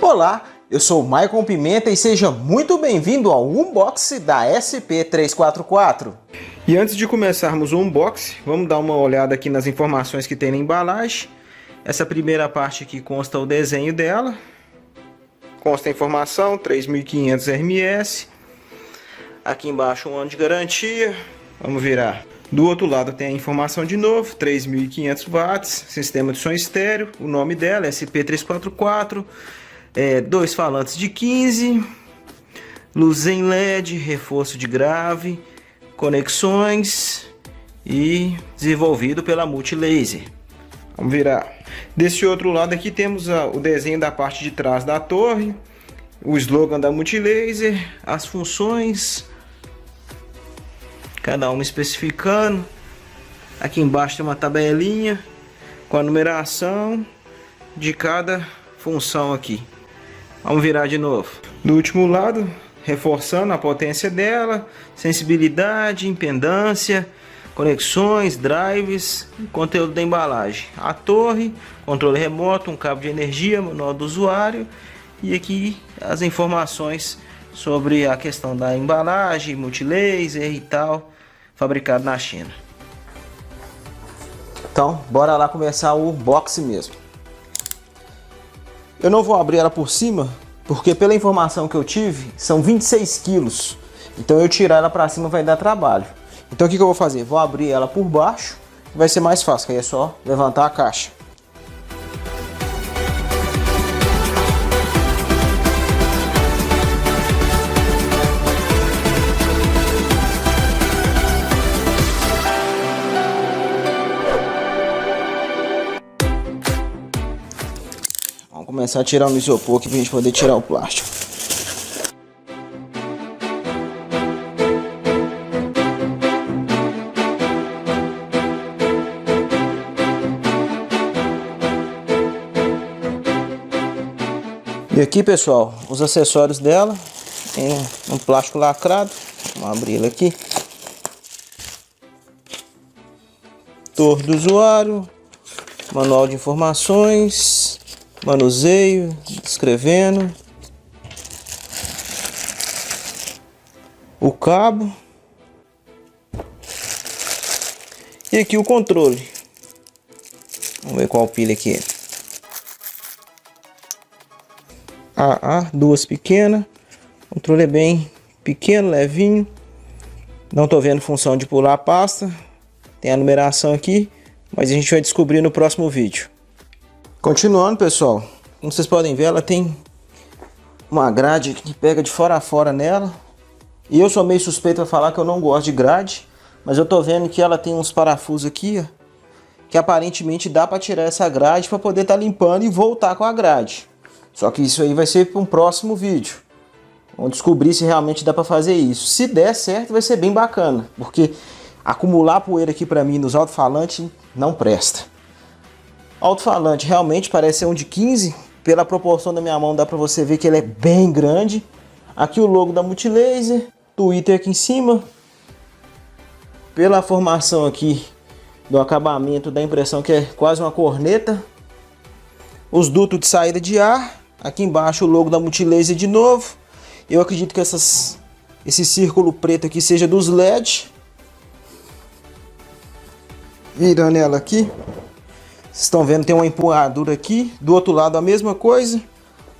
Olá, eu sou o Maicon Pimenta e seja muito bem-vindo ao unboxing da SP344. E antes de começarmos o unboxing, vamos dar uma olhada aqui nas informações que tem na embalagem. Essa primeira parte aqui consta o desenho dela. Consta a informação, 3.500 RMS. Aqui embaixo um ano de garantia. Vamos virar. Do outro lado tem a informação de novo, 3.500 watts, sistema de som estéreo. O nome dela é SP344. Dois falantes de 15, luz em LED, reforço de grave, conexões e desenvolvido pela Multilaser. Vamos virar. Desse outro lado aqui temos o desenho da parte de trás da torre, o slogan da Multilaser, as funções, cada uma especificando. Aqui embaixo tem uma tabelinha com a numeração de cada função aqui. Vamos virar de novo. Do último lado, reforçando a potência dela, sensibilidade, impedância, conexões, drives, conteúdo da embalagem. A torre, controle remoto, um cabo de energia, manual do usuário e aqui as informações sobre a questão da embalagem, Multilaser e tal, fabricado na China. Então, bora lá começar o unboxing mesmo. Eu não vou abrir ela por cima, porque pela informação que eu tive, são 26 quilos. Então eu tirar ela para cima vai dar trabalho. Então o que eu vou fazer? Vou abrir ela por baixo, que vai ser mais fácil, que aí é só levantar a caixa. Vamos começar a tirar o isopor aqui pra gente poder tirar o plástico. E aqui, pessoal, os acessórios dela tem um plástico lacrado. Vamos abrir ele aqui. Torre do usuário, manual de informações, manuseio, escrevendo, o cabo e aqui o controle. Vamos ver qual pilha aqui é. Duas pequenas. O controle é bem pequeno, levinho. Não tô vendo função de pular a pasta. Tem a numeração aqui, mas a gente vai descobrir no próximo vídeo. Continuando, pessoal, como vocês podem ver, ela tem uma grade que pega de fora a fora nela. E eu sou meio suspeito a falar que eu não gosto de grade, mas eu tô vendo que ela tem uns parafusos aqui, ó, que aparentemente dá para tirar essa grade para poder estar limpando e voltar com a grade. Só que isso aí vai ser para um próximo vídeo. Vamos descobrir se realmente dá para fazer isso. Se der certo, vai ser bem bacana, porque acumular poeira aqui para mim nos alto-falantes não presta. Alto-falante realmente parece ser um de 15. Pela proporção da minha mão dá para você ver que ele é bem grande. Aqui o logo da Multilaser, Twitter aqui em cima. Pela formação aqui do acabamento, dá a impressão que é quase uma corneta. Os dutos de saída de ar. Aqui embaixo o logo da Multilaser de novo. Eu acredito que esse círculo preto aqui seja dos LED. Virando ela aqui. Vocês estão vendo, tem uma empunhadura aqui. Do outro lado a mesma coisa.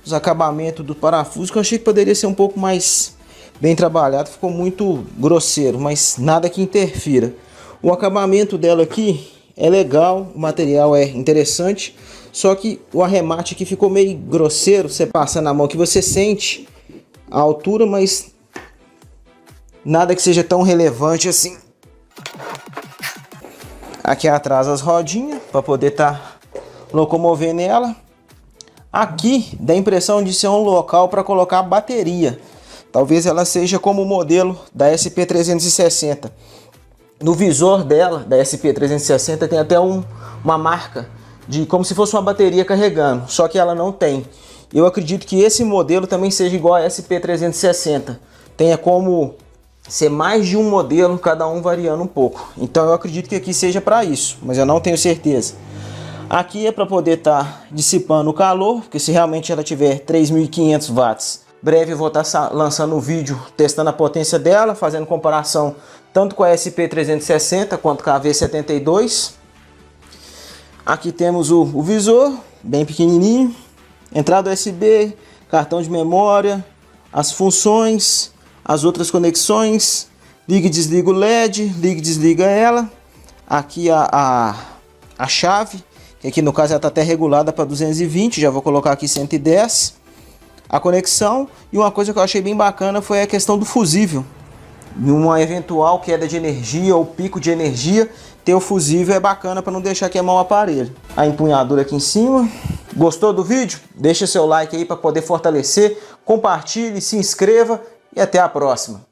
Os acabamentos do parafuso, que eu achei que poderia ser um pouco mais bem trabalhado. Ficou muito grosseiro, mas nada que interfira. O acabamento dela aqui é legal, o material é interessante. Só que o arremate aqui ficou meio grosseiro. Você passa na mão que você sente a altura, mas nada que seja tão relevante assim. Aqui atrás as rodinhas para poder estar locomovendo ela. Aqui dá a impressão de ser um local para colocar a bateria. Talvez ela seja como o modelo da SP360. No visor dela, da SP360, tem até uma marca de como se fosse uma bateria carregando, só que ela não tem. Eu acredito que esse modelo também seja igual a SP360. Tenha como ser mais de um modelo, cada um variando um pouco. Então eu acredito que aqui seja para isso, mas eu não tenho certeza. Aqui é para poder estar dissipando o calor, porque se realmente ela tiver 3.500 watts, breve eu vou estar lançando um vídeo testando a potência dela, fazendo comparação tanto com a SP360 quanto com a V72. Aqui temos o visor, bem pequenininho, entrada USB, cartão de memória, as funções, as outras conexões, liga e desliga o LED, liga e desliga ela. Aqui a chave, que aqui no caso ela está até regulada para 220, já vou colocar aqui 110. A conexão, e uma coisa que eu achei bem bacana foi a questão do fusível. Numa eventual queda de energia ou pico de energia, ter o fusível é bacana para não deixar queimar o aparelho. A empunhadura aqui em cima. Gostou do vídeo? Deixa seu like aí para poder fortalecer, compartilhe, se inscreva e até a próxima.